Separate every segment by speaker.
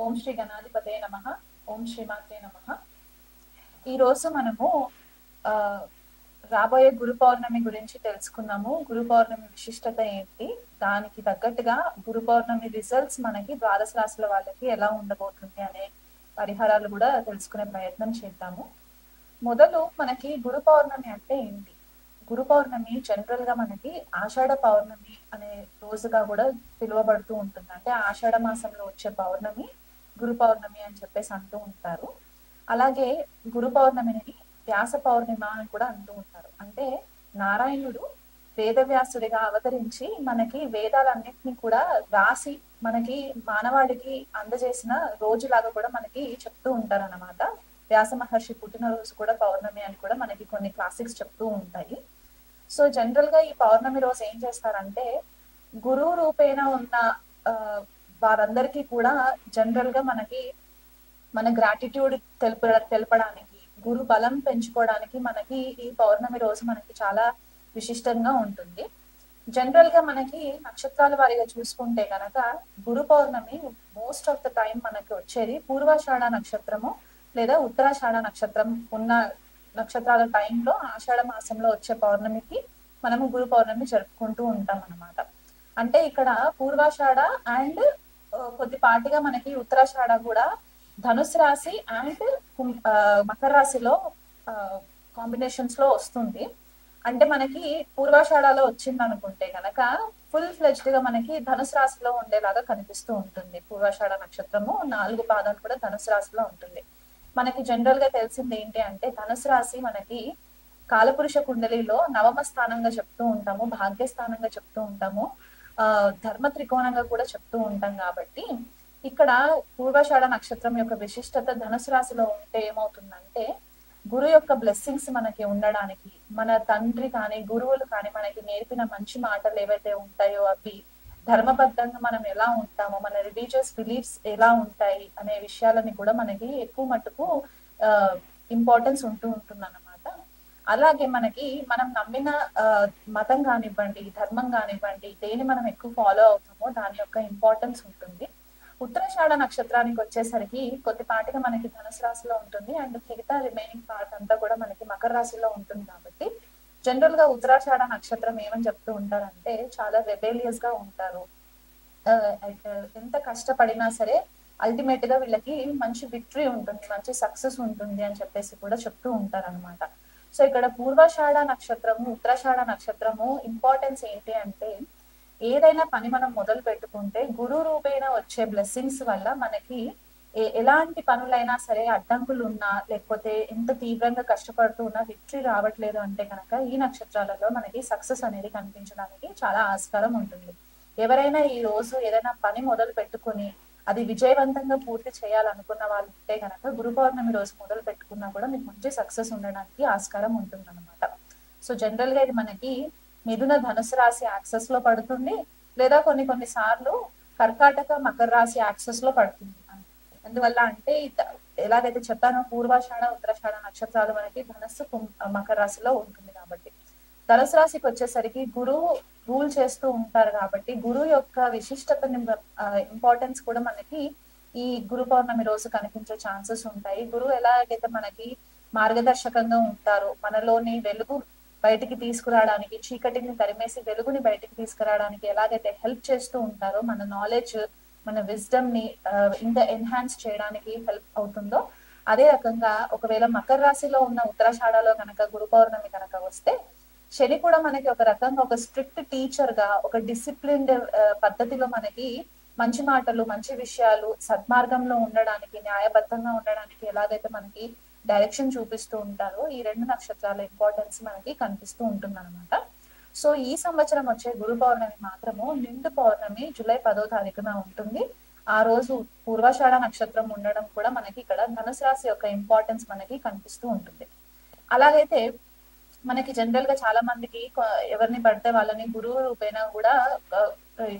Speaker 1: ఓం శ్రీ గణాధిపతే నమః. ఓం శ్రీమాత్రే నమః. ఈ రోజు మనము ఆ రాబోయే గురు పౌర్ణమి గురించి తెలుసుకున్నాము. గురు పౌర్ణమి విశిష్టత ఏంటి, దానికి తగ్గట్టుగా గురు పౌర్ణమి రిజల్ట్స్ మనకి ద్వాదశ రాశుల వాళ్ళకి ఎలా ఉండబోతుంది అనే పరిహారాలు కూడా తెలుసుకునే ప్రయత్నం చేద్దాము. మొదలు మనకి గురు పౌర్ణమి అంటే ఏంటి? గురు పౌర్ణమి జనరల్ గా మనకి ఆషాఢ పౌర్ణమి అనే రోజుగా కూడా పిలువబడుతూ ఉంటుంది. అంటే ఆషాఢ మాసంలో వచ్చే పౌర్ణమి గురు పౌర్ణమి అని చెప్పేసి అంటూ ఉంటారు. అలాగే గురు పౌర్ణమిని వ్యాస పౌర్ణిమ అని కూడా అంటూ ఉంటారు. అంటే నారాయణుడు వేదవ్యాసుడిగా అవతరించి మనకి వేదాలన్నింటినీ కూడా రాసి మనకి మానవాళికి అందజేసిన రోజులాగా కూడా మనకి చెప్తూ ఉంటారు అన్నమాట. వ్యాస మహర్షి పుట్టినరోజు కూడా పౌర్ణమి అని కూడా మనకి కొన్ని క్లాసిక్స్ చెప్తూ ఉంటాయి. సో జనరల్ గా ఈ పౌర్ణమి రోజు ఏం చేస్తారంటే, గురువు రూపేణ ఉన్న ఆ వారందరికీ కూడా జనరల్ గా మనకి మన గ్రాటిట్యూడ్ తెలపడానికి, గురు బలం పెంచుకోవడానికి మనకి ఈ పౌర్ణమి రోజు మనకి చాలా విశిష్టంగా ఉంటుంది. జనరల్ గా మనకి నక్షత్రాల వారిగా చూసుకుంటే కనుక గురు పౌర్ణమి మోస్ట్ ఆఫ్ ద టైం మనకి వచ్చేది పూర్వాషాఢ నక్షత్రము లేదా ఉత్తరాషాఢ నక్షత్రం ఉన్న నక్షత్రాల టైంలో ఆషాఢ మాసంలో వచ్చే పౌర్ణమికి మనము గురు పౌర్ణమి జరుపుకుంటూ ఉంటాం అన్నమాట. అంటే ఇక్కడ పూర్వాషాఢ అండ్ కొద్దిపాటిగా మనకి ఉత్తరాషాఢ కూడా ధనుసు రాశి అండ్ మకర రాశిలో కాంబినేషన్స్ లో వస్తుంది. అంటే మనకి పూర్వాషాఢలో వచ్చింది అనుకుంటే కనుక ఫుల్ ఫ్లెజ్డ్ గా మనకి ధనుసు రాశిలో ఉండేలాగా కనిపిస్తూ ఉంటుంది. పూర్వాషాఢ నక్షత్రము 4 పాదాలు కూడా ధనుసు రాశిలో ఉంటుంది. మనకి జనరల్ గా తెలిసింది ఏంటి అంటే, ధనుసు రాశి మనకి కాలపురుష కుండలిలో నవమ స్థానంగా చెప్తూ ఉంటాము, భాగ్యస్థానంగా చెప్తూ ఉంటాము, ధర్మ త్రికోణంగా కూడా చెప్తూ ఉంటాం. కాబట్టి ఇక్కడ పూర్వాషాఢ నక్షత్రం యొక్క విశిష్టత ధనుసు రాశిలో ఉంటే ఏమవుతుందంటే, గురు యొక్క బ్లెస్సింగ్స్ మనకి ఉండడానికి, మన తండ్రి కానీ గురువులు కానీ మనకి నేర్పిన మంచి మాటలు ఏవైతే ఉంటాయో అవి ధర్మబద్ధంగా మనం ఎలా ఉంటామో, మన రిలీజియస్ బిలీఫ్స్ ఎలా ఉంటాయి అనే విషయాలని కూడా మనకి ఎక్కువ మట్టుకు ఇంపార్టెన్స్ ఉంటూ ఉంటుంది అన్నమాట. అలాగే మనకి మనం నమ్మిన మతం కానివ్వండి, ధర్మం కానివ్వండి, దేని మనం ఎక్కువ ఫాలో అవుతామో దాని యొక్క ఇంపార్టెన్స్ ఉంటుంది. ఉత్తరాషాఢ నక్షత్రానికి వచ్చేసరికి కొద్దిపాటిగా మనకి ధనుసు రాశిలో ఉంటుంది అండ్ మిగతా రిమైనింగ్ పార్ట్ అంతా కూడా మనకి మకర రాశిలో ఉంటుంది. కాబట్టి జనరల్ గా ఉత్తరాషాఢ నక్షత్రం ఏమని చెప్తూ ఉంటారంటే, చాలా రెబేలియస్ గా ఉంటారు. ఎంత కష్టపడినా సరే అల్టిమేట్ గా వీళ్ళకి మంచి విక్టరీ ఉంటుంది, మంచి సక్సెస్ ఉంటుంది అని చెప్పేసి కూడా చెప్తూ ఉంటారు అనమాట. సో ఇక్కడ పూర్వాషాఢ నక్షత్రము ఉత్తరాషాఢ నక్షత్రము ఇంపార్టెన్స్ ఏంటి అంటే, ఏదైనా పని మనం మొదలు పెట్టుకుంటే గురు రూపేణ వచ్చే బ్లెస్సింగ్స్ వల్ల మనకి ఎలాంటి పనులైనా సరే అడ్డంకులు ఉన్నా, లేకపోతే ఎంత తీవ్రంగా కష్టపడుతూ ఉన్నా విక్టరీ రావట్లేదు అంటే కనుక ఈ నక్షత్రాలలో మనకి సక్సెస్ అనేది కనిపించడానికి చాలా ఆస్కారం ఉంటుంది. ఎవరైనా ఈ రోజు ఏదైనా పని మొదలు పెట్టుకుని అది విజయవంతంగా పూర్తి చేయాలనుకున్న వాళ్ళు ఉంటే కనుక గురు పౌర్ణమి రోజు మొదలు పెట్టుకున్నా కూడా మీకు మంచి సక్సెస్ ఉండడానికి ఆస్కారం ఉంటుంది అనమాట. సో జనరల్ గా ఇది మనకి మిథున ధనుసు రాశి యాక్సెస్ లో పడుతుంది, లేదా కొన్ని సార్లు కర్కాటక మకర రాశి యాక్సెస్ లో పడుతుంది. అందువల్ల అంటే ఎలాగైతే చెప్పానో పూర్వాషాఢ ఉత్తరాషాఢ నక్షత్రాలు మనకి ధనస్సు మకర రాశిలో ఉంటుంది. కాబట్టి ధనుసు రాశికి వచ్చేసరికి గురువు రూల్ చేస్తూ ఉంటారు. కాబట్టి గురువు యొక్క విశిష్టతని ఇంపార్టెన్స్ కూడా మనకి ఈ గురు పౌర్ణమి రోజు కనిపించే ఛాన్సెస్ ఉంటాయి. గురువు ఎలాగైతే మనకి మార్గదర్శకంగా ఉంటారో, మనలోని వెలుగు బయటికి తీసుకురావడానికి, చీకటిని తరిమేసి వెలుగుని బయటికి తీసుకురావడానికి ఎలాగైతే హెల్ప్ చేస్తూ ఉంటారో, మన నాలెడ్జ్ మన విజ్డమ్ ని ఇంకా ఎన్హాన్స్ చేయడానికి హెల్ప్ అవుతుందో, అదే రకంగా ఒకవేళ మకర రాశిలో ఉన్న ఉత్తరాషాఢలో కనుక గురు పౌర్ణమి కనుక వస్తే, శని కూడా మనకి ఒక రకంగా ఒక స్ట్రిక్ట్ టీచర్ గా, ఒక డిసిప్లిన్డ్ పద్ధతిలో మనకి మంచి మాటలు, మంచి విషయాలు, సద్మార్గంలో ఉండడానికి, న్యాయబద్ధంగా ఉండడానికి ఎలాగైతే మనకి డైరెక్షన్ చూపిస్తూ ఉంటారో, ఈ 2 నక్షత్రాల ఇంపార్టెన్స్ మనకి కనిపిస్తూ ఉంటుంది అనమాట. సో ఈ సంవత్సరం వచ్చే గురు పౌర్ణమి మాత్రము నిండు పౌర్ణమి జూలై 10వ తారీఖున ఉంటుంది. ఆ రోజు పూర్వాషాఢ నక్షత్రం ఉండడం కూడా మనకి ఇక్కడ ధనుసు రాశి యొక్క ఇంపార్టెన్స్ మనకి కనిపిస్తూ ఉంటుంది. అలాగైతే మనకి జనరల్ గా చాలా మందికి ఎవరిని పడితే వాళ్ళని గురువు రూపేణ కూడా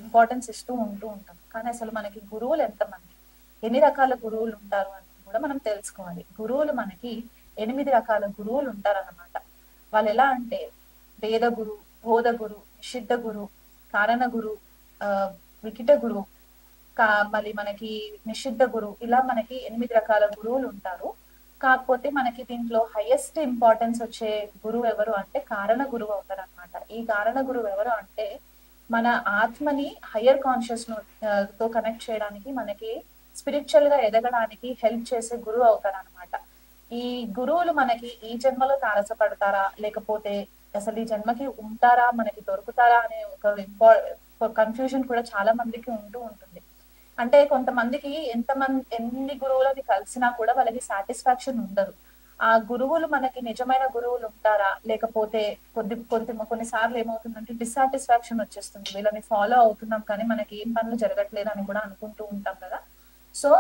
Speaker 1: ఇంపార్టెన్స్ ఇస్తూ ఉంటాం. కానీ అసలు మనకి గురువులు ఎంతమంది, ఎన్ని రకాల గురువులు ఉంటారు అని కూడా మనం తెలుసుకోవాలి. గురువులు మనకి 8 రకాల గురువులు ఉంటారన్నమాట. వాళ్ళు ఎలా అంటే, వేద గురు, బోధ గురు, నిషిద్ధ గురు, కారణ గురు, వికిట గురు, మళ్ళీ మనకి నిషిద్ధ గురువు, ఇలా మనకి 8 రకాల గురువులు ఉంటారు. కాకపోతే మనకి దీంట్లో హైయెస్ట్ ఇంపార్టెన్స్ వచ్చే గురువు ఎవరు అంటే కారణ గురువు అవుతారు అనమాట. ఈ కారణ గురువు ఎవరు అంటే మన ఆత్మని హయ్యర్ కాన్షియస్ తో కనెక్ట్ చేయడానికి, మనకి స్పిరిచువల్ గా ఎదగడానికి హెల్ప్ చేసే గురువు అవుతారు అనమాట. ఈ గురువులు మనకి ఈ జన్మలో తారసపడతారా, లేకపోతే అసలు ఈ జన్మకి ఉంటారా, మనకి దొరుకుతారా అనే ఒక కన్ఫ్యూజన్ కూడా చాలా మందికి ఉంటూ ఉంటుంది. అంటే కొంతమందికి ఎన్ని గురువులని కలిసినా కూడా వాళ్ళకి సాటిస్ఫాక్షన్ ఉండదు. ఆ గురువులు మనకి నిజమైన గురువులు ఉంటారా, లేకపోతే కొన్నిసార్లు ఏమవుతుందంటే డిస్సాటిస్ఫాక్షన్ వచ్చేస్తుంది. వీళ్ళని ఫాలో అవుతున్నాం కానీ మనకి ఏం పనులు జరగట్లేదు అని కూడా అనుకుంటూ ఉంటాం కదా. సో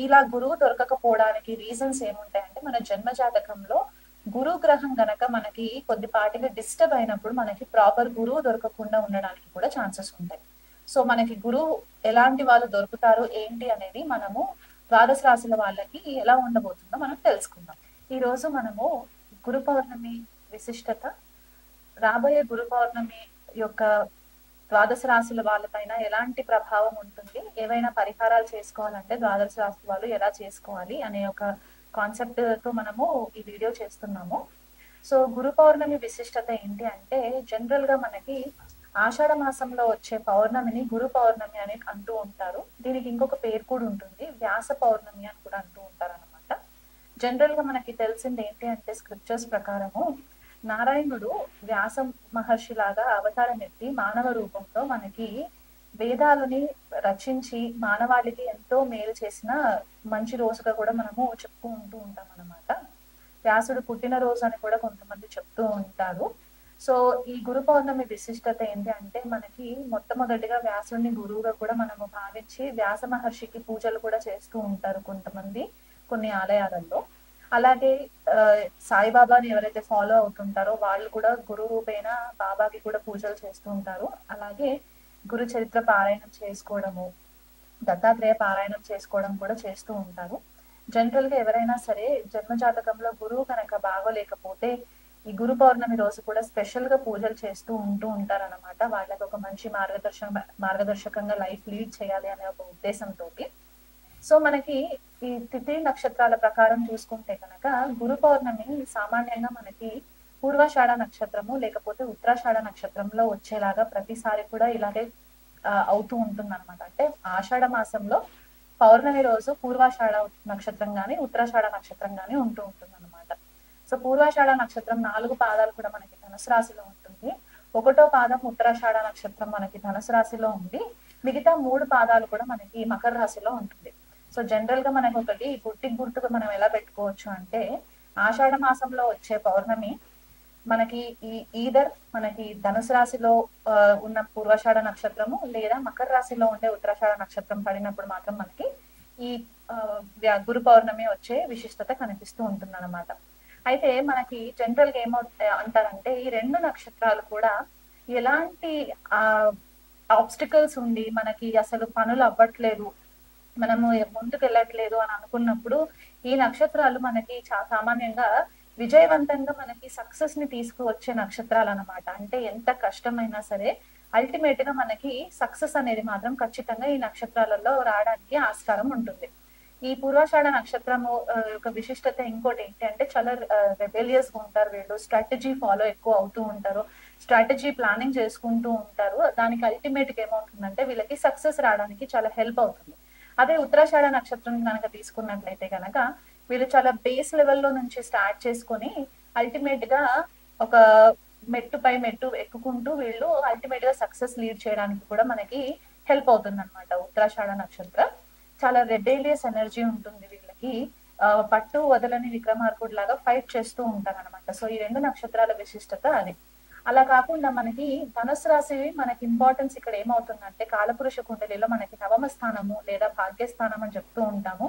Speaker 1: ఇలా గురువు దొరకకపోవడానికి రీజన్స్ ఏముంటాయంటే మన జన్మ జాతకంలో గురు గ్రహం గనక మనకి కొద్దిపాటిగా డిస్టర్బ్ అయినప్పుడు మనకి ప్రాపర్ గురువు దొరకకుండా ఉండడానికి కూడా ఛాన్సెస్ ఉంటాయి. సో మనకి గురువు ఎలాంటి వాళ్ళు దొరుకుతారు ఏంటి అనేది మనము ద్వాదశ రాశుల వాళ్ళకి ఎలా ఉండబోతుందో మనం తెలుసుకుందాం. ఈ రోజు మనము గురు పౌర్ణమి విశిష్టత, రాబోయే గురు పౌర్ణమి యొక్క ద్వాదశ రాశుల వాళ్ళపైన ఎలాంటి ప్రభావం ఉంటుంది, ఏవైనా పరిహారాలు చేసుకోవాలంటే ద్వాదశ రాశుల వాళ్ళు ఎలా చేసుకోవాలి అనే ఒక కాన్సెప్ట్ తో మనము ఈ వీడియో చేస్తున్నాము. సో గురు పౌర్ణమి విశిష్టత ఏంటి అంటే జనరల్ గా మనకి ఆషాఢ మాసంలో వచ్చే పౌర్ణమిని గురు పౌర్ణమి అని అంటూ ఉంటారు. దీనికి ఇంకొక పేరు కూడా ఉంటుంది, వ్యాస పౌర్ణమి అని కూడా అంటూ ఉంటారు అనమాట. జనరల్ గా మనకి తెలిసింది ఏంటి అంటే స్క్రిప్చర్స్ ప్రకారము నారాయణుడు వ్యాస మహర్షి లాగా అవతారం ఎత్తి మానవ రూపంలో మనకి వేదాలని రచించి మానవాళికి ఎంతో మేలు చేసిన మంచి రోజుగా కూడా మనము చెప్పుకుంటూ ఉంటాం అన్నమాట. వ్యాసుడు పుట్టిన రోజు అని కూడా కొంతమంది చెప్తూ ఉంటారు. సో ఈ గురు పౌర్ణమి విశిష్టత ఏంటి అంటే మనకి మొట్టమొదటిగా వ్యాసుడిని గురువుగా కూడా మనము భావించి వ్యాస మహర్షికి పూజలు కూడా చేస్తూ ఉంటారు కొంతమంది కొన్ని ఆలయాలలో. అలాగే సాయిబాబాని ఎవరైతే ఫాలో అవుతుంటారో వాళ్ళు కూడా గురు రూపేణ బాబాకి కూడా పూజలు చేస్తూ ఉంటారు. అలాగే గురు చరిత్ర పారాయణం చేసుకోవడము, దత్తాత్రేయ పారాయణం చేసుకోవడం కూడా చేస్తూ ఉంటారు. జనరల్ గా ఎవరైనా సరే జన్మ జాతకంలో గురువు కనుక బాగోలేకపోతే ఈ గురు పౌర్ణమి రోజు కూడా స్పెషల్ గా పూజలు చేస్తూ ఉంటారు అనమాట. వాళ్ళకి ఒక మంచి మార్గదర్శకంగా లైఫ్ లీడ్ చేయాలి అనే ఒక ఉద్దేశంతో. సో మనకి ఈ తిథి నక్షత్రాల ప్రకారం చూసుకుంటే కనుక గురు పౌర్ణమి సామాన్యంగా మనకి పూర్వాషాఢ నక్షత్రము లేకపోతే ఉత్తరాషాఢ నక్షత్రంలో వచ్చేలాగా ప్రతిసారి కూడా ఇలాగే అవుతూ ఉంటుంది అనమాట. అంటే ఆషాఢ మాసంలో పౌర్ణమి రోజు పూర్వాషాఢ నక్షత్రం గాని ఉత్తరాషాఢ నక్షత్రం గాని ఉంటూ ఉంటుంది అనమాట. సో పూర్వాషాఢ నక్షత్రం 4 పాదాలు కూడా మనకి ధనుసు రాశిలో ఉంటుంది. 1వ పాదం ఉత్తరాషాఢ నక్షత్రం మనకి ధనుసు రాశిలో ఉంది. మిగతా 3 పాదాలు కూడా మనకి మకర రాశిలో ఉంటుంది. సో జనరల్ గా మనకి ఒకటి గుర్తుగా మనం ఎలా పెట్టుకోవచ్చు అంటే ఆషాఢ మాసంలో వచ్చే పౌర్ణమి మనకి మనకి ధనుసు రాశిలో ఉన్న పూర్వాషాఢ నక్షత్రము లేదా మకర రాశిలో ఉండే ఉత్తరాషాఢ నక్షత్రం పడినప్పుడు మాత్రం మనకి ఈ గురు పౌర్ణమి వచ్చే విశిష్టత కనిపిస్తూ ఉంటుంది అనమాట. అయితే మనకి జనరల్ గా అంటారంటే ఈ 2 నక్షత్రాలు కూడా ఎలాంటి ఆబ్స్టికల్స్ ఉండి మనకి అసలు పనులు అవ్వట్లేదు, మనము ముందుకు వెళ్ళట్లేదు అని అనుకున్నప్పుడు ఈ నక్షత్రాలు మనకి సామాన్యంగా విజయవంతంగా మనకి సక్సెస్ ని తీసుకువచ్చే నక్షత్రాలు అనమాట. అంటే ఎంత కష్టమైనా సరే అల్టిమేట్ గా మనకి సక్సెస్ అనేది మాత్రం ఖచ్చితంగా ఈ నక్షత్రాలలో రావడానికి ఆస్కారం ఉంటుంది. ఈ పూర్వాషాఢ నక్షత్రము యొక్క విశిష్టత ఇంకోటి ఏంటి అంటే చాలా రెబెలియస్ గా ఉంటారు వీళ్ళు, స్ట్రాటజీ ఫాలో ఎక్కువ అవుతూ ఉంటారు, స్ట్రాటజీ ప్లానింగ్ చేసుకుంటూ ఉంటారు. దానికి అల్టిమేట్ గా ఏమవుతుందంటే వీళ్ళకి సక్సెస్ రావడానికి చాలా హెల్ప్ అవుతుంది. అదే ఉత్తరాషాఢ నక్షత్రం కనుక తీసుకున్నట్లయితే కనుక వీళ్ళు చాలా బేస్ లెవెల్లో నుంచి స్టార్ట్ చేసుకొని అల్టిమేట్ గా ఒక మెట్టు ఎక్కుకుంటూ వీళ్ళు అల్టిమేట్ గా సక్సెస్ లీడ్ చేయడానికి కూడా మనకి హెల్ప్ అవుతుంది అనమాట. ఉత్తరాషాఢ నక్షత్రం చాలా రెబేలియస్ ఎనర్జీ ఉంటుంది వీళ్ళకి, పట్టు వదలని విక్రమార్కుడు లాగా ఫైట్ చేస్తూ ఉంటారు అనమాట. సో ఈ 2 నక్షత్రాల విశిష్టత అది. అలా కాకుండా మనకి ధనుసు రాశి మనకి ఇంపార్టెన్స్ ఇక్కడ ఏమవుతుందంటే కాలపురుష కుండలిలో మనకి నవమ స్థానము లేదా భాగ్యస్థానం అని చెప్తూ ఉంటాము.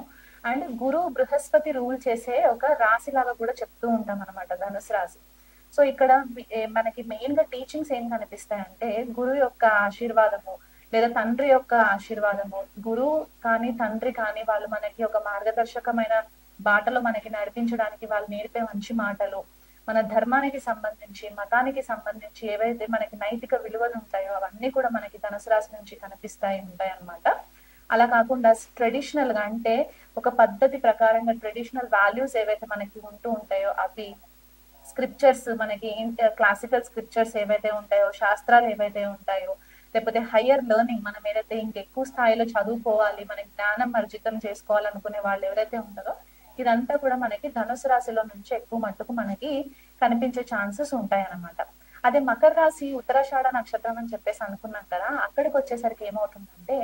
Speaker 1: అండ్ గురు బృహస్పతి రూల్ చేసే ఒక రాశి లాగా కూడా చెప్తూ ఉంటాం అనమాట ధనుసు రాశి. సో ఇక్కడ మనకి మెయిన్ గా టీచింగ్స్ ఏం కనిపిస్తాయంటే గురువు యొక్క ఆశీర్వాదము లేదా తండ్రి యొక్క ఆశీర్వాదము, గురువు కానీ తండ్రి కానీ వాళ్ళు మనకి ఒక మార్గదర్శకమైన బాటలో మనకి నడిపించడానికి వాళ్ళు నేర్పే మంచి మాటలు, మన ధర్మానికి సంబంధించి మతానికి సంబంధించి ఏవైతే మనకి నైతిక విలువలు ఉంటాయో అవన్నీ కూడా మనకి ధనుసు రాశి నుంచి ఉంటాయి అన్నమాట. అలా కాకుండా ట్రెడిషనల్ గా అంటే ఒక పద్ధతి ప్రకారంగా ట్రెడిషనల్ వాల్యూస్ ఏవైతే మనకి ఉంటూ ఉంటాయో అవి, స్క్రిప్చర్స్ మనకి క్లాసికల్ స్క్రిప్చర్స్ ఏవైతే ఉంటాయో, శాస్త్రాలు ఏవైతే ఉంటాయో, లేకపోతే హయ్యర్ లెర్నింగ్ మనం ఏదైతే ఇంకెక్కువ స్థాయిలో చదువుకోవాలి, మన జ్ఞానం అర్జితం చేసుకోవాలనుకునే వాళ్ళు ఎవరైతే ఉంటారో ఇదంతా కూడా మనకి ధనుసు రాశిలో నుంచి ఎక్కువ మట్టుకు మనకి కనిపించే ఛాన్సెస్ ఉంటాయి అన్నమాట. అదే మకర రాశి ఉత్తరాషాఢ నక్షత్రం అని చెప్పేసి అనుకున్నాం కదా, అక్కడికి వచ్చేసరికి ఏమవుతుందంటే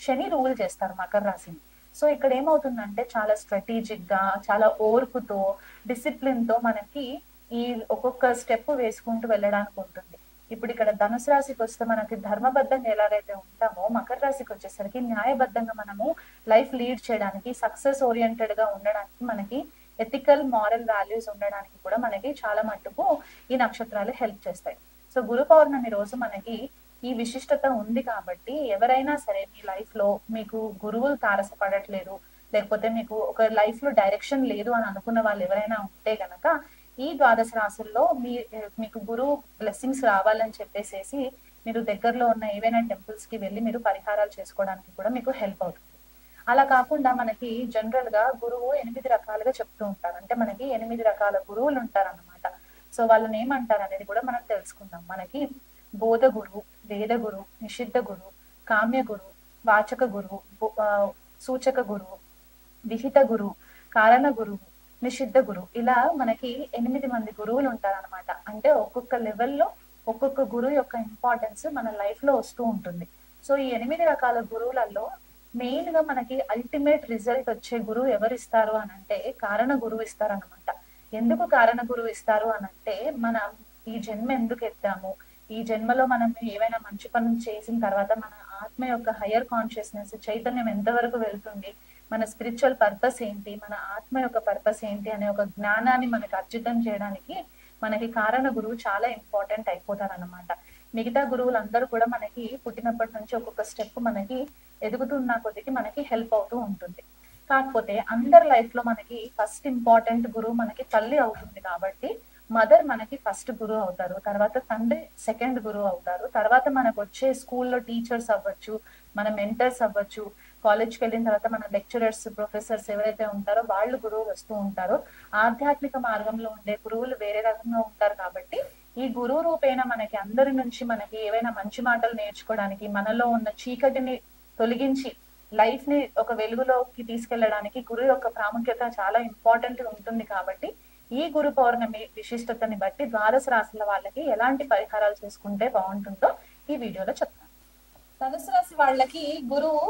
Speaker 1: శని రూల్ చేస్తారు మకర రాశిని. సో ఇక్కడ ఏమవుతుందంటే చాలా స్ట్రాటజిక్ గా, చాలా ఓర్పుతో, డిసిప్లిన్ తో మనకి ఈ ఒక్కొక్క స్టెప్ వేసుకుంటూ వెళ్ళడానికి ఉంటుంది. ఇప్పుడు ఇక్కడ ధనుసు రాశికి వస్తే మనకి ధర్మబద్ధంగా ఎలాగైతే ఉంటామో, మకర రాశికి వచ్చేసరికి న్యాయబద్ధంగా మనము లైఫ్ లీడ్ చేయడానికి, సక్సెస్ ఓరియంటెడ్ గా ఉండడానికి, మనకి ఎథికల్ మారల్ వాల్యూస్ ఉండడానికి కూడా మనకి చాలా మట్టుకు ఈ నక్షత్రాలు హెల్ప్ చేస్తాయి. సో గురు పౌర్ణమి రోజు మనకి ఈ విశిష్టత ఉంది కాబట్టి ఎవరైనా సరే మీ లైఫ్ లో మీకు గురువులు తారసపడట్లేదు, లేకపోతే మీకు ఒక లైఫ్ లో డైరెక్షన్ లేదు అని అనుకున్న వాళ్ళు ఎవరైనా ఉంటే గనక ఈ ద్వాదశ రాశుల్లో మీకు గురువు బ్లెస్సింగ్స్ రావాలని చెప్పేసేసి మీరు దగ్గరలో ఉన్న ఏవైనా టెంపుల్స్ కి వెళ్ళి మీరు పరిహారాలు చేసుకోవడానికి కూడా మీకు హెల్ప్ అవుతుంది. అలా కాకుండా మనకి జనరల్ గా గురువు 8 రకాలుగా చెప్తూ ఉంటారు. అంటే మనకి 8 రకాల గురువులు ఉంటారు అన్నమాట. సో వాళ్ళని ఏమంటారు అనేది కూడా మనం తెలుసుకుందాం. మనకి బోధ గురువు, వేద గురువు, నిషిద్ధ గురువు, కామ్య గురువు, వాచక గురువు, సూచక గురువు, విహిత గురువు, కారణ గురువు, నిషిద్ధ గురువు, ఇలా మనకి 8 మంది గురువులు ఉంటారన్నమాట. అంటే ఒక్కొక్క లెవెల్లో ఒక్కొక్క గురువు యొక్క ఇంపార్టెన్స్ మన లైఫ్ లో వస్తూ ఉంటుంది. సో ఈ 8 రకాల గురువులలో మెయిన్ గా మనకి అల్టిమేట్ రిజల్ట్ వచ్చే గురువు ఎవరు ఇస్తారు అని అంటే కారణ గురువు ఇస్తారు అనమాట. ఎందుకు కారణ గురువు ఇస్తారు అని అంటే మనం ఈ జన్మ ఎందుకు ఎత్తాము, ఈ జన్మలో మనం ఏవైనా మంచి పనులు చేసిన తర్వాత మన ఆత్మ యొక్క హయ్యర్ కాన్షియస్నెస్ చైతన్యం ఎంతవరకు వెళ్తుంది, మన స్పిరిచువల్ పర్పస్ ఏంటి, మన ఆత్మ యొక్క పర్పస్ ఏంటి అనే ఒక జ్ఞానాన్ని మనకి అర్జితం చేయడానికి మనకి కారణ గురువు చాలా ఇంపార్టెంట్ అయిపోతారు అనమాట. మిగతా గురువులందరూ కూడా మనకి పుట్టినప్పటి నుంచి ఒక్కొక్క స్టెప్ మనకి ఎదుగుతున్న కొద్దికి మనకి హెల్ప్ అవుతూ ఉంటుంది. కాకపోతే అందరి లైఫ్ లో మనకి ఫస్ట్ ఇంపార్టెంట్ గురువు మనకి తల్లి అవుతుంది కాబట్టి మదర్ మనకి ఫస్ట్ గురువు అవుతారు, తర్వాత తండ్రి సెకండ్ గురువు అవుతారు, తర్వాత మనకు వచ్చే స్కూల్లో టీచర్స్ అవ్వచ్చు, మన మెంటర్స్ అవ్వచ్చు, కాలేజ్కి వెళ్ళిన తర్వాత మన లెక్చరర్స్, ప్రొఫెసర్స్ ఎవరైతే ఉంటారో వాళ్ళు గురువులు వస్తూ ఉంటారు. ఆధ్యాత్మిక మార్గంలో ఉండే గురువులు వేరే రకంగా ఉంటారు కాబట్టి ఈ గురువు రూపేణ మనకి అందరి నుంచి మనకి ఏవైనా మంచి మాటలు నేర్చుకోవడానికి, మనలో ఉన్న చీకటిని తొలగించి లైఫ్ ని ఒక వెలుగులోకి తీసుకెళ్లడానికి గురువు యొక్క ప్రాముఖ్యత చాలా ఇంపార్టెంట్ ఉంటుంది. కాబట్టి ఈ గురు పౌర్ణమి విశిష్టతని బట్టి ద్వాదశ రాశుల వాళ్ళకి ఎలాంటి పరిహారాలు చేసుకుంటే బాగుంటుందో ఈ వీడియోలో చెప్తాను. ధనుసు రాశి వాళ్ళకి గురువు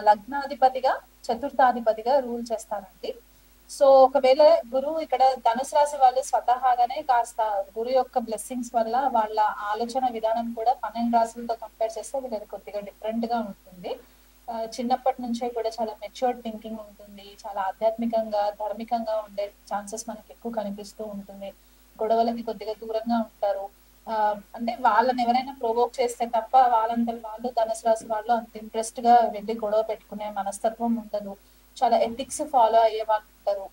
Speaker 1: లగ్నాధిపతిగా, చతుర్థాధిపతిగా రూల్ చేస్తారండి. సో ఒకవేళ గురువు ఇక్కడ ధనుసు రాశి వాళ్ళు స్వతహాగానే కాస్త గురు యొక్క బ్లెస్సింగ్స్ వల్ల వాళ్ళ ఆలోచన విధానం కూడా 12 రాశులతో కంపేర్ చేస్తే వీళ్ళది కొద్దిగా డిఫరెంట్ గా ఉంటుంది. చిన్నప్పటి నుంచే కూడా చాలా మెచ్యూర్డ్ థింకింగ్ ఉంటుంది, చాలా ఆధ్యాత్మికంగా ధార్మికంగా ఉండే ఛాన్సెస్ మనకి ఎక్కువ కనిపిస్తూ ఉంటుంది. గొడవలకి కొద్దిగా దూరంగా ఉంటారు. అంటే వాళ్ళని ఎవరైనా ప్రొవోక్ చేస్తే తప్ప వాళ్ళంతా వాళ్ళు ధనుసు రాశి వాళ్ళు అంత ఇంట్రెస్ట్ గా వెళ్ళి గొడవ పెట్టుకునే మనస్తత్వం ఉండదు. చాలా ఎథిక్స్ ఫాలో అయ్యే వాళ్ళు ఉంటారు.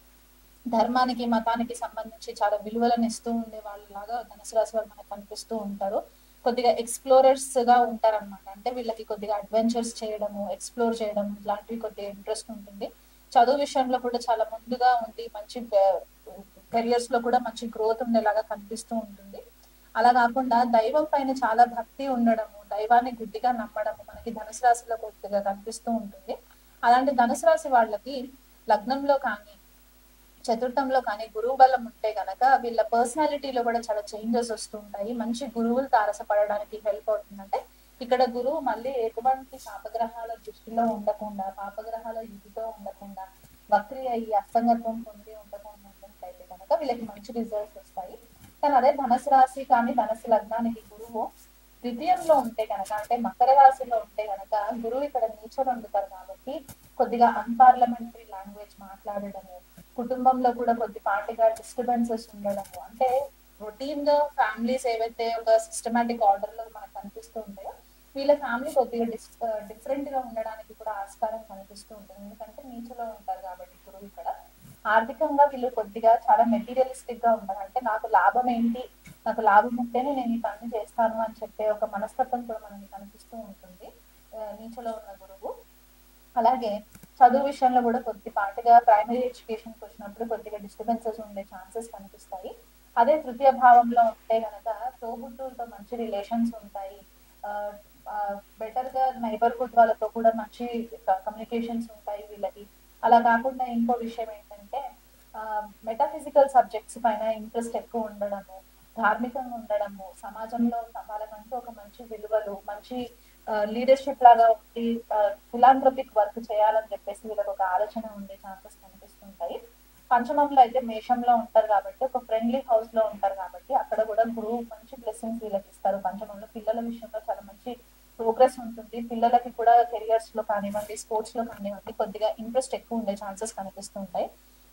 Speaker 1: ధర్మానికి మతానికి సంబంధించి చాలా విలువలను ఇస్తూ ఉండే వాళ్ళు లాగా ధనుసు రాశి వాళ్ళు మనకు కనిపిస్తూ ఉంటారు. కొద్దిగా ఎక్స్ప్లోరర్స్ గా ఉంటారనమాట. అంటే వీళ్ళకి కొద్దిగా అడ్వెంచర్స్ చేయడము, ఎక్స్ప్లోర్ చేయడం ఇలాంటివి కొద్దిగా ఇంట్రెస్ట్ ఉంటుంది. చదువు విషయంలో కూడా చాలా ముందుగా ఉండి మంచి కెరియర్స్ లో కూడా మంచి గ్రోత్ ఉండేలాగా కనిపిస్తూ ఉంటుంది. అలా కాకుండా దైవం పైన చాలా భక్తి ఉండడము, దైవాన్ని గుడ్డిగా నమ్మడము మనకి ధనుసు రాశిలో కొద్దిగా కనిపిస్తూ ఉంటుంది. అలాంటి ధనుసు రాశి వాళ్ళకి లగ్నంలో కానీ చతుర్థంలో కానీ గురువు బలం ఉంటే గనక వీళ్ళ పర్సనాలిటీలో కూడా చాలా చేంజెస్ వస్తుంటాయి. మంచి గురువులు తారసపడడానికి హెల్ప్ అవుతుందంటే ఇక్కడ గురువు మళ్ళీ ఎటువంటి పాపగ్రహాల దృష్టిలో ఉండకుండా, పాపగ్రహాల యుతితో ఉండకుండా, వక్రి అయ్యి అస్తంగత్వం పొంది ఉండకుండా ఉన్నట్లయితే కనుక వీళ్ళకి మంచి రిజల్ట్స్ వస్తాయి. కానీ అదే ధనుసు రాశి కానీ ధనుసు లగ్నానికి గురువు ద్వితీయంలో ఉంటే కనుక, అంటే మకర రాశిలో ఉంటే కనుక గురువు ఇక్కడ నీచలు అందుతారు కాబట్టి కొద్దిగా అన్పార్లమెంటరీ లాంగ్వేజ్ మాట్లాడడము, కుటుంబంలో కూడా కొద్దిపాటిగా డిస్టర్బెన్సెస్ ఉండడము, అంటే రొటీన్ గా ఫ్యామిలీస్ ఏవైతే ఒక సిస్టమాటిక్ ఆర్డర్ లో మనకు కనిపిస్తూ ఉంటాయో వీళ్ళ ఫ్యామిలీ కొద్దిగా డిఫరెంట్ గా ఉండడానికి కూడా ఆస్కారం కనిపిస్తూ ఉంటుంది. ఎందుకంటే నీచలో ఉంటారు కాబట్టి గురువు ఇక్కడ ఆర్థికంగా వీళ్ళు కొద్దిగా చాలా మెటీరియలిస్టిక్ గా ఉంటారు. అంటే నాకు లాభం ఏంటి, నాకు లాభం ఉంటేనే నేను ఈ పని చేస్తాను అని చెప్పే ఒక మనస్తత్వం కూడా మనకి కనిపిస్తూ ఉంటుంది నీచలో ఉన్న గురువు. అలాగే చదువు విషయంలో కూడా కొద్దిపాటిగా ప్రైమరీ ఎడ్యుకేషన్కి వచ్చినప్పుడు కొద్దిగా డిస్టర్బెన్సెస్ ఉండే ఛాన్సెస్ కనిపిస్తాయి. అదే తృతీయ భావంలో ఉంటే గనక తోబుట్టువులతో మంచి రిలేషన్స్ ఉంటాయి. బెటర్ గా నైబర్హుడ్ వాళ్ళతో కూడా మంచి కమ్యూనికేషన్స్ ఉంటాయి వీళ్ళకి. అలా కాకుండా ఇంకో విషయం ఏంటంటే మెటాఫిజికల్ సబ్జెక్ట్స్ పైన ఇంట్రెస్ట్ ఎక్కువ ఉండడము, ధార్మికంగా ఉండడము, సమాజంలో వాళ్ళకంటూ ఒక మంచి విలువలు, మంచి లీడర్షిప్ లాగా ఉండి ఫిలాంథ్రపిక్ వర్క్ చేయాలని చెప్పేసి వీళ్ళకి ఒక ఆలోచన ఉండే ఛాన్సెస్ కనిపిస్తుంటాయి. పంచమంలో అయితే మేషంలో ఉంటారు కాబట్టి ఒక ఫ్రెండ్లీ హౌస్ లో ఉంటారు కాబట్టి అక్కడ కూడా గురువు మంచి బ్లెస్సింగ్స్ వీళ్ళకి ఇస్తారు. పంచమంలో పిల్లల విషయంలో చాలా మంచి ప్రోగ్రెస్ ఉంటుంది. పిల్లలకి కూడా కెరియర్స్ లో కానివ్వండి, స్పోర్ట్స్ లో కానివ్వండి కొద్దిగా ఇంట్రెస్ట్ ఎక్కువ ఉండే ఛాన్సెస్ కనిపిస్తుంటాయి.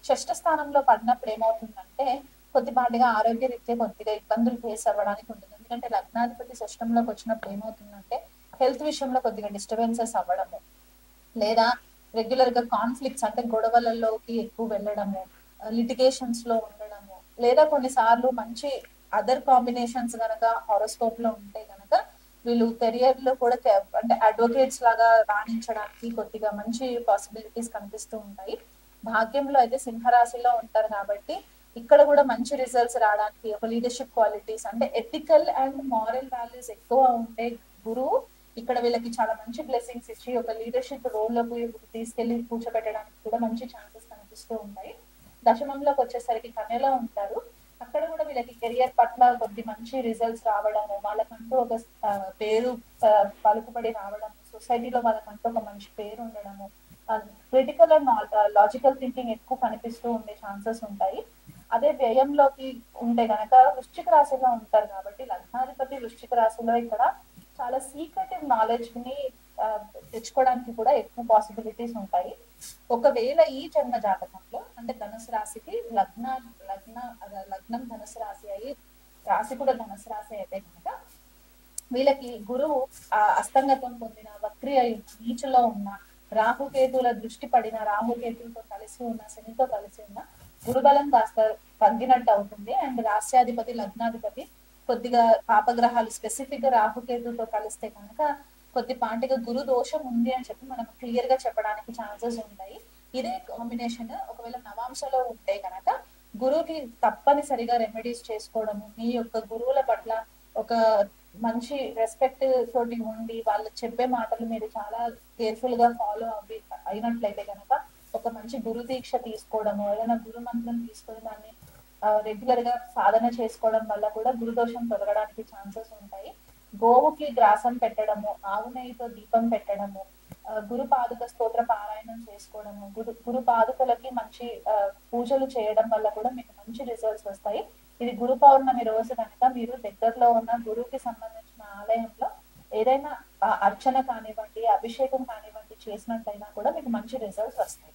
Speaker 1: షష్ఠ స్థానంలో పడినప్పుడు ఏమవుతుందంటే కొద్దిపాటిగా ఆరోగ్య రీత్యా కొద్దిగా ఇబ్బందులు ఫేస్ అవ్వడానికి ఉంటుంది. ఎందుకంటే లగ్నాధిపతి షష్టంలోకి వచ్చినప్పుడు ఏమవుతుందంటే హెల్త్ విషయంలో కొద్దిగా డిస్టర్బెన్సెస్ అవ్వడము, లేదా రెగ్యులర్ గా కాన్ఫ్లిక్ట్స్ అంటే గొడవలలోకి ఎక్కువ వెళ్ళడము, లిటిగేషన్స్ లో ఉండడము, లేదా కొన్నిసార్లు మంచి అదర్ కాంబినేషన్స్ గనక హారోస్కోప్ లో ఉంటే గనక వీళ్ళు కెరియర్ లో కూడా అంటే అడ్వకేట్స్ లాగా రాణించడానికి కొద్దిగా మంచి పాసిబిలిటీస్ కనిపిస్తూ ఉంటాయి. భాగ్యంలో అయితే సింహరాశిలో ఉంటారు కాబట్టి ఇక్కడ కూడా మంచి రిజల్ట్స్ రావడానికి ఒక లీడర్షిప్ క్వాలిటీస్ అంటే ఎథికల్ అండ్ మారల్ వాల్యూస్ ఎక్కువ ఉండే గురువు ఇక్కడ వీళ్ళకి చాలా మంచి బ్లెస్సింగ్స్ ఇచ్చి ఒక లీడర్షిప్ రోల్ లోకి తీసుకెళ్లి కూర్చోబెట్టడానికి కూడా మంచి ఛాన్సెస్ కనిపిస్తూ ఉంటాయి. దశమంలోకి వచ్చేసరికి కన్యలో ఉంటారు. అక్కడ కూడా వీళ్ళకి కెరియర్ పట్ల కొద్ది మంచి రిజల్ట్స్ రావడము, వాళ్ళకంటూ ఒక పేరు పలుకుబడి రావడం, సొసైటీలో వాళ్ళకంటూ ఒక మంచి పేరు ఉండడము, క్రిటికల్ అండ్ లాజికల్ థింకింగ్ ఎక్కువ కనిపిస్తూ ఉండే ఛాన్సెస్ ఉంటాయి. అదే వ్యయంలోకి ఉంటే గనక వృశ్చిక రాశిలో ఉంటారు కాబట్టి లగ్నాధిపతి వృశ్చిక రాశిలో ఇక్కడ చాలా సీక్రెటివ్ నాలెడ్జ్ ని తెచ్చుకోవడానికి కూడా ఎక్కువ పాసిబిలిటీస్ ఉంటాయి. ఒకవేళ ఈ జన్మ జాతకంలో అంటే ధనుసు రాశికి లగ్నం ధనుసు రాశి అయ్యి రాశి కూడా ధనుసు రాశి అయితే కనుక వీళ్ళకి గురువు అస్తంగతం పొందిన వక్రి అయి నీచులో ఉన్న రాహుకేతుల దృష్టి పడిన రాహుకేతులతో కలిసి ఉన్న శనితో కలిసి ఉన్న గురుబలం కాస్త తగ్గినట్టు అవుతుంది. అండ్ రాశ్యాధిపతి లగ్నాధిపతి కొద్దిగా పాపగ్రహాలు స్పెసిఫిక్ గా రాహుకేతులతో కలిస్తే కనుక కొద్దిపాటిగా గురు దోషం ఉంది అని చెప్పి మనం క్లియర్ గా చెప్పడానికి ఛాన్సెస్ ఉంటాయి. ఇదే కాంబినేషన్ ఒకవేళ నవాంశలో ఉంటే కనుక గురువుకి తప్పనిసరిగా రెమెడీస్ చేసుకోవడము, మీ యొక్క గురువుల పట్ల ఒక మంచి రెస్పెక్ట్ తోటి ఉండి వాళ్ళు చెప్పే మాటలు మీరు చాలా కేర్ఫుల్ గా ఫాలో అయినట్లయితే కనుక ఒక మంచి గురు దీక్ష తీసుకోవడము, ఏదైనా గురు మంత్రం తీసుకొని దాన్ని రెగ్యులర్ గా సాధన చేసుకోవడం వల్ల కూడా గురుదోషం తొలగడానికి ఛాన్సెస్ ఉంటాయి. గోవుకి గ్రాసం పెట్టడము, ఆవు నెయ్యితో దీపం పెట్టడము, గురు పాదుక స్తోత్ర పారాయణం చేసుకోవడము, గురు పాదుకలకి మంచి పూజలు చేయడం వల్ల కూడా మీకు మంచి రిజల్ట్స్ వస్తాయి. ఇది గురు పౌర్ణమి రోజు కనుక మీరు దగ్గరలో ఉన్న గురువుకి సంబంధించిన ఆలయంలో ఏదైనా అర్చన కానివ్వండి, అభిషేకం కానివ్వండి చేసినట్లయినా కూడా మీకు మంచి రిజల్ట్స్ వస్తాయి.